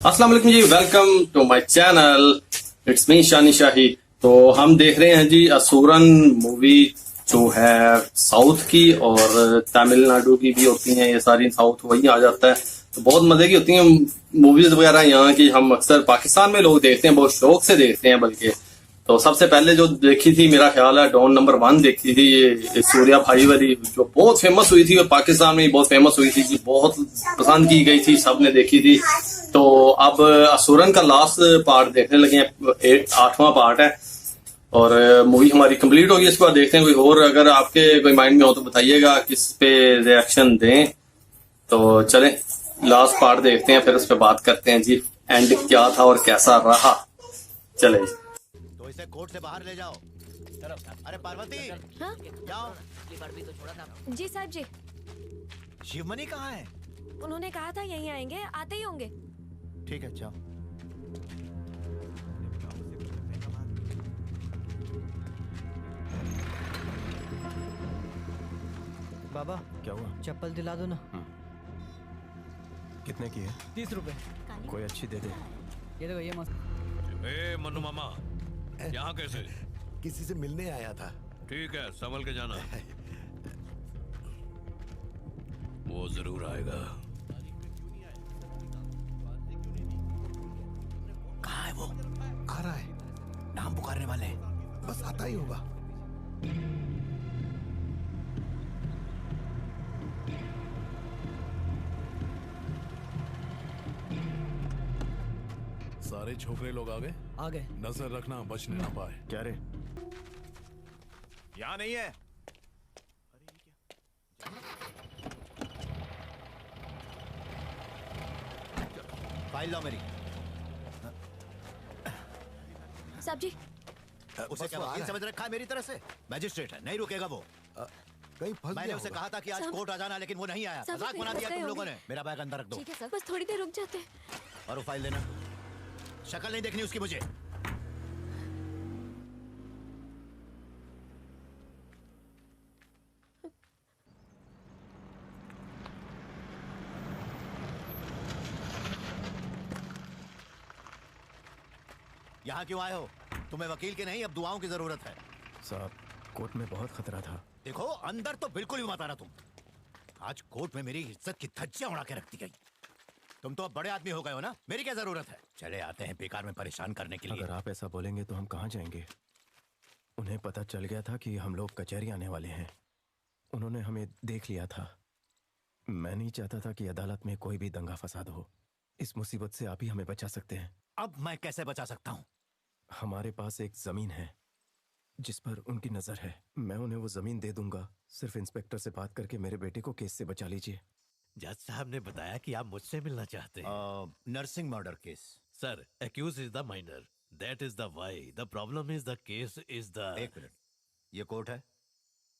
अस्सलाम वालेकुम जी, welcome to my channel. It's me Shani Shahi. तो हम देख रहे हैं जी असुरन मूवी, जो है साउथ की और तमिलनाडु की भी होती हैं। ये सारी साउथ वही आ जाता है, तो बहुत मजे की होती हैं मूवीज वगैरह यहाँ की। हम अक्सर पाकिस्तान में लोग देखते हैं, बहुत शौक से देखते हैं बल्कि। तो सबसे पहले जो देखी थी, मेरा ख्याल है डॉन नंबर 1 देखी थी, ये सूर्या भाई वाली, जो बहुत फेमस हुई थी और पाकिस्तान में बहुत फेमस हुई थी जी, बहुत पसंद की गई थी, सबने देखी थी। तो अब असुरन का लास्ट पार्ट देखने लगे हैं, 8वां पार्ट है और मूवी हमारी कंप्लीट होगी। इसके बाद देखते हैं। कोई और अगर आपके कोई माइंड में हो तो बताइएगा, किस पे रिएक्शन दें। तो चलें लास्ट पार्ट देखते हैं, फिर उस पर बात करते हैं जी, एंड क्या था और कैसा रहा। चले। तो इसे कोर्ट से बाहर ले जाओ। अरे पार्वती, हाँ? जाओ। जी साहब जी, शिवमणि कहाँ है? उन्होंने कहा था यहीं आएंगे, आते ही होंगे। ठीक है, जाओ। बाबा क्या हुआ? चप्पल दिला दो ना। कितने की है? 30 रुपए। कोई अच्छी दे दे। ये देखो, ये मस्त। ए मन्नू मामा, यहाँ कैसे? किसी से मिलने आया था। ठीक है, संभल के जाना। वो जरूर आएगा। कहाँ है वो? आ रहा है, नाम पुकारने वाले हैं। बस आता ही होगा। सारे छोकरे लोग आ गए। आ गए। नजर रखना, बचने ना पाए। क्या रे? यहाँ नहीं है। फाइल लाओ मेरी। साहब जी, उसे बस क्या वो आ वकील रहा समझ रखा है मेरी तरह से? मैजिस्ट्रेट है, नहीं रुकेगा वो। कहीं फंस मैंने गया उसे होगा। कहा था कि आज साहब- कोर्ट आ जाना, लेकिन वो नहीं आया। साहब, मजाक फिर बना फंस दिया गए तुम लोगों होंगे। ने। मेरा बैग अंदर रख दो ठीक है सर, बस थोड़ी देर रुक जाते। और वो फाइल देना। शक्ल नहीं देखनी उसकी मुझे। यहाँ क्यों आए हो? तुम्हें वकील की नहीं, अब दुआओं की जरूरत है। साहब, कोर्ट में बहुत खतरा था। देखो, अंदर तो बिल्कुल भी मत आना तुम। आज कोर्ट में मेरी इज्जत की धज्जियां उड़ा के रख दी गई। तुम तो अब बड़े आदमी हो गए हो ना, मेरी क्या जरूरत है? चले आते हैं बेकार में परेशान करने के लिए। अगर आप ऐसा बोलेंगे तो हम कहाँ जाएंगे? उन्हें पता चल गया था कि हम लोग कचहरी आने वाले हैं। उन्होंने हमें देख लिया था। मैं नहीं चाहता था कि अदालत में कोई भी दंगा फसाद हो। इस मुसीबत से आप ही हमें बचा सकते हैं। अब मैं कैसे बचा सकता हूँ? हमारे पास एक जमीन है जिस पर उनकी नजर है। मैं उन्हें वो जमीन दे दूंगा। सिर्फ इंस्पेक्टर से बात करके मेरे बेटे को केस से बचा लीजिए। जज साहब ने बताया कि आप मुझसे मिलना चाहते हैं। Nursing murder case. Sir, accused is the minor, that is the why, the problem is the case is the. एक मिनट, ये कोर्ट है,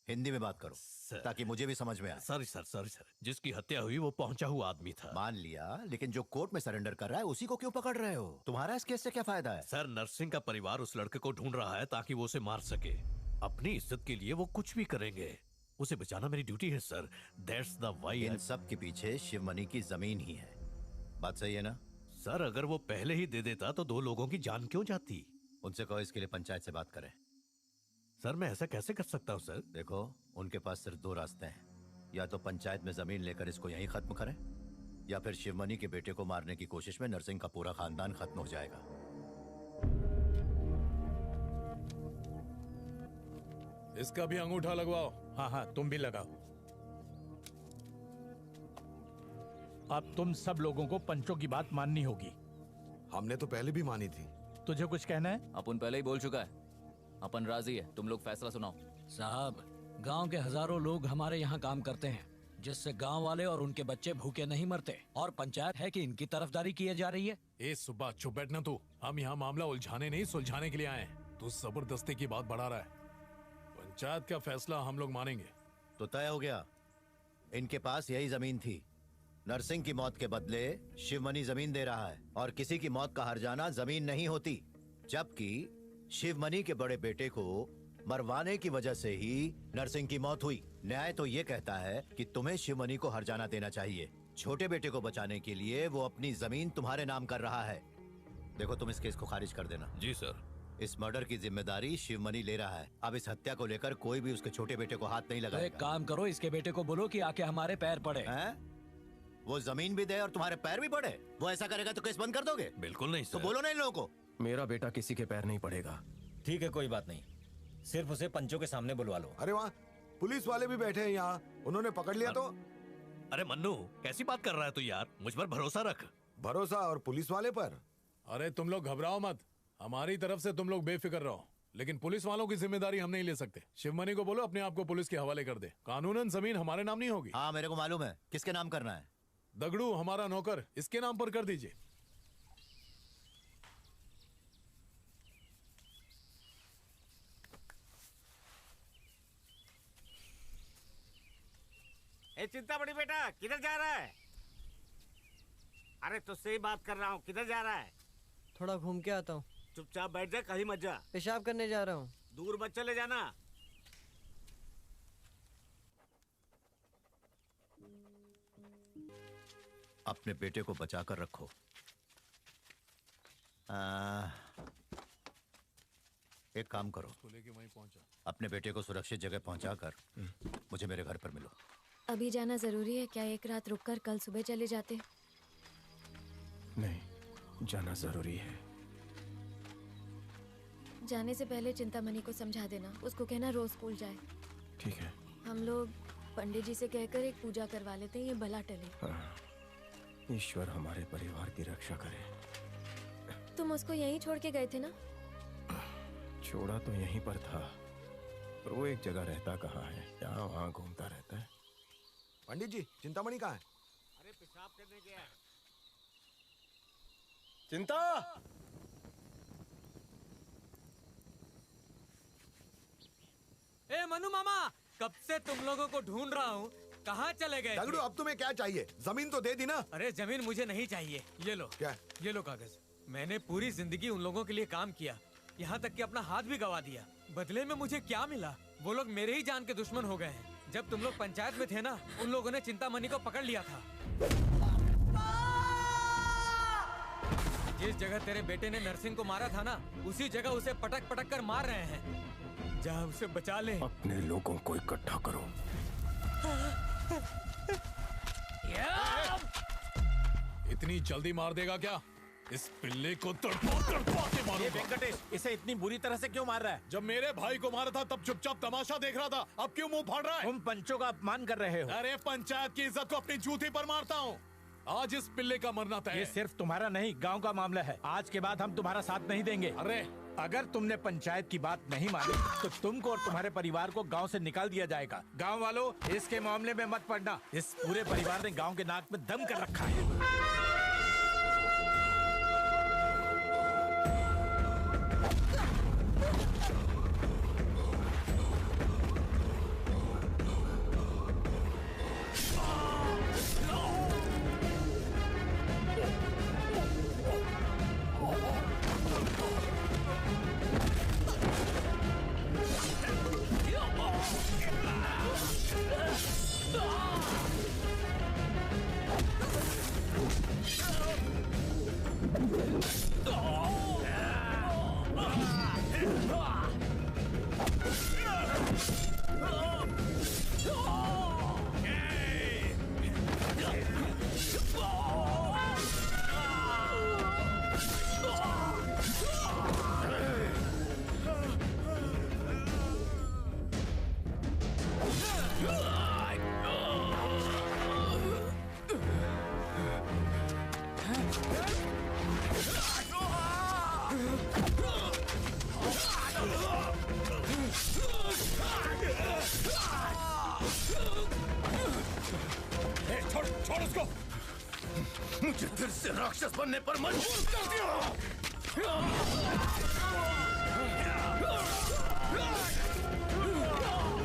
हिंदी में बात करो सर। ताकि मुझे भी समझ में आए। सॉरी सर, सॉरी सर, जिसकी हत्या हुई वो पहुंचा हुआ आदमी था। मान लिया, लेकिन जो कोर्ट में सरेंडर कर रहा है उसी को क्यों पकड़ रहे हो? तुम्हारा इस केस से क्या फायदा है? सर, नर्सिंग का परिवार उस लड़के को ढूंढ रहा है ताकि वो उसे मार सके। अपनी इज्जत के लिए वो कुछ भी करेंगे। उसे बचाना मेरी ड्यूटी है सर, दैट्स द वाई। इन सब के पीछे शिवमणि की जमीन ही है। बात सही है ना? सर, अगर वो पहले ही दे देता तो 2 लोगों की जान क्यों जाती? उनसे कहो इसके लिए पंचायत से बात करें। सर, मैं ऐसा कैसे कर सकता हूँ सर? देखो, उनके पास सिर्फ 2 रास्ते हैं। या तो पंचायत में जमीन लेकर इसको यहीं खत्म करें, या फिर शिवमणि के बेटे को मारने की कोशिश में नरसिंह का पूरा खानदान खत्म हो जाएगा। इसका भी अंगूठा लगवाओ। हाँ हाँ, तुम भी लगाओ। अब तुम सब लोगों को पंचों की बात माननी होगी। हमने तो पहले भी मानी थी। तुझे कुछ कहना है? अपन पहले ही बोल चुका है, अपन राजी है। तुम लोग फैसला सुनाओ। साहब, गांव के हजारों लोग हमारे यहाँ काम करते हैं, जिससे गांव वाले और उनके बच्चे भूखे नहीं मरते। और पंचायत है कि इनकी तरफदारी की जा रही है। ए सुबह, चुप बैठना तू। हम यहाँ मामला उलझाने नहीं सुलझाने के लिए आए हैं। तू जबरदस्ती की बात बढ़ा रहा है। पंचायत का फैसला हम लोग मानेंगे। तो तय हो गया, इनके पास यही जमीन थी। नरसिंह की मौत के बदले शिवमणि जमीन दे रहा है, और किसी की मौत का हर जाना जमीन नहीं होती। जबकि शिवमणि के बड़े बेटे को मरवाने की वजह से ही नरसिंह की मौत हुई। न्याय तो ये कहता है कि तुम्हें शिवमणि को हर्जाना देना चाहिए। छोटे बेटे को बचाने के लिए वो अपनी जमीन तुम्हारे नाम कर रहा है। देखो तुम इस केस को खारिज कर देना। जी सर। इस मर्डर की जिम्मेदारी शिवमणि ले रहा है। अब इस हत्या को लेकर कोई भी उसके छोटे बेटे को हाथ नहीं तो लगाएगा। एक काम करो, इसके बेटे को बोलो कि आके हमारे पैर पड़े। हैं? वो जमीन भी दे और तुम्हारे पैर भी पड़े। वो ऐसा करेगा तो केस बंद कर दोगे? बिल्कुल नहीं तो बोलो ना इन लोगों को। मेरा बेटा किसी के पैर नहीं पड़ेगा। ठीक है, कोई बात नहीं, सिर्फ उसे पंचों के सामने बुलवा लो। अरे वहाँ पुलिस वाले भी बैठे हैं यहाँ, उन्होंने पकड़ लिया तो। अरे मन्नू, कैसी बात कर रहा है तू यार? मुझ पर भरोसा रख। भरोसा और पुलिस वाले पर? अरे तुम लोग घबराओ मत, हमारी तरफ से तुम लोग बेफिक्र रहो, लेकिन पुलिस वालों की जिम्मेदारी हम नहीं ले सकते। शिवमणि को बोलो अपने आप को पुलिस के हवाले कर दे। कानूनन जमीन हमारे नाम नहीं होगी। हाँ मेरे को मालूम है, किसके नाम करना है? दगड़ू हमारा नौकर, इसके नाम पर कर दीजिए। ए चिंतामणि बेटा, किधर जा रहा है? अरे तुझसे ही बात कर रहा हूँ, किधर जा रहा है? थोड़ा घूम के आता हूँ। चुपचाप बैठ जा, कहीं मत जा। पेशाब करने जा रहा हूँ। दूर मत चले जाना। अपने बेटे को बचा कर रखो। एक काम करो, लेके वहीं पहुंचा। अपने बेटे को सुरक्षित जगह पहुंचाकर मुझे मेरे घर पर मिलो। अभी जाना जरूरी है क्या? एक रात रुककर कल सुबह चले जाते। नहीं, जाना जरूरी है। जाने से पहले चिंतामणि को समझा देना, उसको कहना रोज स्कूल जाए। ठीक है। हम लोग पंडित जी से कहकर एक पूजा करवा लेते हैं, ये भला टले। हाँ, ईश्वर हमारे परिवार की रक्षा करे। तुम उसको यहीं छोड़ के गए थे ना? छोड़ा तो यहीं पर था, पर वो एक जगह रहता कहाँ है, यहाँ वहाँ घूमता रहता है। पंडित जी, चिंतामणि कहाँ है? अरे पेशाब करने गया है। चिंता, ए मनु मामा, कब से तुम लोगों को ढूंढ रहा हूँ, कहाँ चले गए? दगड़ू अब तुम्हें क्या चाहिए? जमीन तो दे दी ना। अरे जमीन मुझे नहीं चाहिए, ये लो। क्या? ये लो कागज। मैंने पूरी जिंदगी उन लोगों के लिए काम किया, यहाँ तक कि अपना हाथ भी गवा दिया। बदले में मुझे क्या मिला? वो लोग मेरे ही जान के दुश्मन हो गए हैं। जब तुम लोग पंचायत में थे ना, उन लोगों ने चिंतामणि को पकड़ लिया था। जिस जगह तेरे बेटे ने नरसिंह को मारा था ना, उसी जगह उसे पटक पटक कर मार रहे हैं। जा उसे बचा ले। अपने लोगों को इकट्ठा करो। इतनी जल्दी मार देगा क्या? इस पिल्ले को तड़पा के मारूंगा। वेंकटेश, इसे इतनी बुरी तरह से क्यों मार रहा है? जब मेरे भाई को मारा था तब चुपचाप तमाशा देख रहा था, अब क्यों मुंह फाड़ रहा है? तुम पंचों का अपमान कर रहे हो। अरे पंचायत की इज्जत को अपनी जूती पर मारता हूँ। आज इस पिल्ले का मरना तय है। ये सिर्फ तुम्हारा नहीं, गांव का मामला है। आज के बाद हम तुम्हारा साथ नहीं देंगे। अरे अगर तुमने पंचायत की बात नहीं मानी तो तुमको और तुम्हारे परिवार को गांव से निकाल दिया जाएगा। गांव वालों, इसके मामले में मत पड़ना। इस पूरे परिवार ने गांव के नाक में दम कर रखा है। छोड़ उसको। मुझे फिर से राक्षस बनने पर मजबूर कर दिया।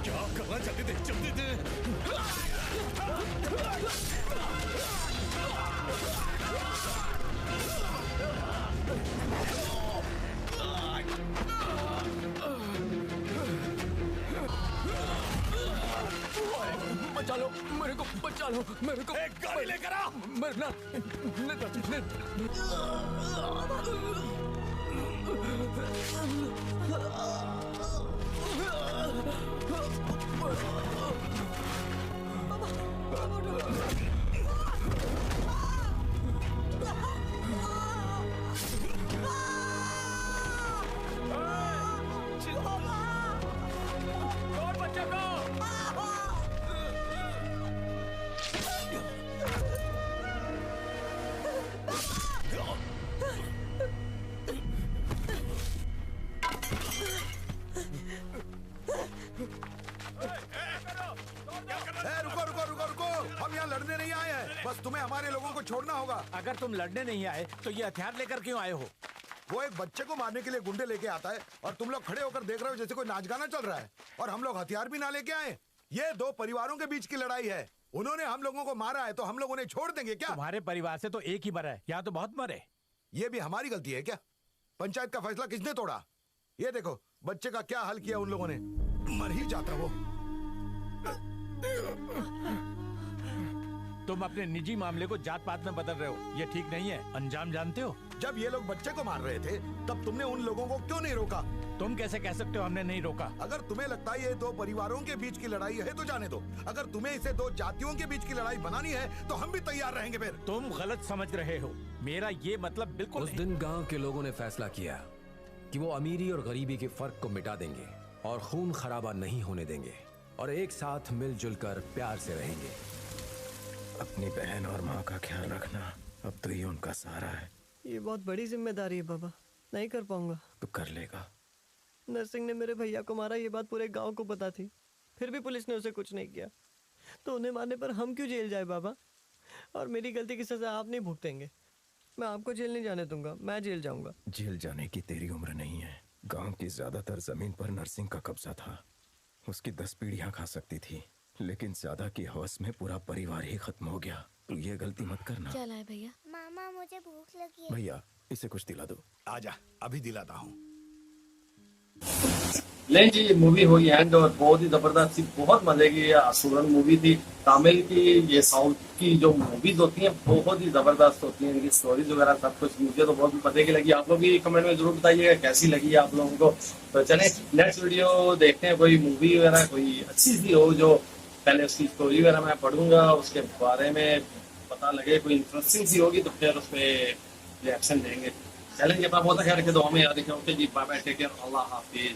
क्या करना? जल्दी दे, जल्दी दे। बचा लो, मेरे को बचा निकालो मेरे को। एक गाड़ी लेकर आ। मरना। रुको रुको रुको रुको, हम यहाँ लड़ने नहीं आए हैं, बस तुम्हें हमारे लोगों को छोड़ना होगा। अगर तुम लड़ने नहीं आए तो ये हथियार लेकर क्यों आए हो? वो एक बच्चे को मारने के लिए गुंडे लेके आता है और तुम लोग खड़े होकर देख रहे हो जैसे कोई नाच गाना चल रहा है, और हम लोग हथियार भी ना लेके आए। ये दो परिवारों के बीच की लड़ाई है, उन्होंने हम लोगों को मारा है तो हम लोग उन्हें छोड़ देंगे क्या? तुम्हारे परिवार से तो एक ही मरा है, यहाँ तो बहुत मरे। ये भी हमारी गलती है क्या? पंचायत का फैसला किसने तोड़ा? ये देखो बच्चे का क्या हाल किया उन लोगों ने, मर ही जाता वो। तुम अपने निजी मामले को जात पात में बदल रहे हो, ये ठीक नहीं है। अंजाम जानते हो? जब ये लोग बच्चे को मार रहे थे तब तुमने उन लोगों को क्यों नहीं रोका? तुम कैसे कह सकते हो हमने नहीं रोका? अगर तुम्हें लगता है ये दो परिवारों के बीच की लड़ाई है तो जाने दो, अगर तुम्हें इसे दो जातियों के बीच की लड़ाई बनानी है तो हम भी तैयार रहेंगे। फिर तुम गलत समझ रहे हो, मेरा ये मतलब बिल्कुल उस दिन गांव के लोगों ने फैसला किया कि वो अमीरी और गरीबी के फर्क को मिटा देंगे और खून खराबा नहीं होने देंगे और एक साथ मिलजुल कर प्यार से रहेंगे। अपनी बहन और माँ का ख्याल रखना अब तो ये उनका सहारा है। ये बहुत बड़ी जिम्मेदारी है बाबा, नहीं कर पाऊंगा। तो कर लेगा। नरसिंह ने मेरे भैया को मारा, ये बात पूरे गांव को पता थी, फिर भी पुलिस ने उसे कुछ नहीं किया, तो उन्हें मारने पर हम क्यों जेल जाए बाबा? और मेरी गलती की सजा आप नहीं भुगतेंगे। मैं आपको जेल नहीं जाने दूंगा, मैं जेल जाऊंगा। जेल जाने की तेरी उम्र नहीं है। गांव की ज्यादातर जमीन पर नरसिंह का कब्जा था, उसकी 10 पीढ़ियां खा सकती थी, लेकिन ज्यादा की हवस में पूरा परिवार ही खत्म हो गया। तू ये गलती मत करना। क्या लाए भैया? मामा मुझे भूख लगी है। भैया इसे कुछ दिला दो। आजा अभी दिलाता हूँ। नहीं जी, मूवी हुई एंड और बहुत ही जबरदस्त थी, बहुत मजे की ये असुरन मूवी थी। तमिल की ये साउथ की जो मूवीज होती हैं बहुत ही जबरदस्त होती हैं, इनकी स्टोरीज वगैरह सब कुछ मुझे तो बहुत मजे की लगी। आप लोग भी कमेंट में जरूर बताइएगा कैसी लगी आप लोगों को। तो चले नेक्स्ट वीडियो देखते हैं, कोई मूवी वगैरह कोई अच्छी सी हो जो पहले उसकी स्टोरी वगैरह मैं पढ़ूंगा, उसके बारे में पता लगे, कोई इंटरेस्टिंग सी होगी तो फिर उस पर रिएक्शन देंगे। चलेंगे, अपना बहुत ख्याल रखें, तो हमें याद रखें। ओके जी, बाय बाय, टेक केयर, अल्लाह हाफिज।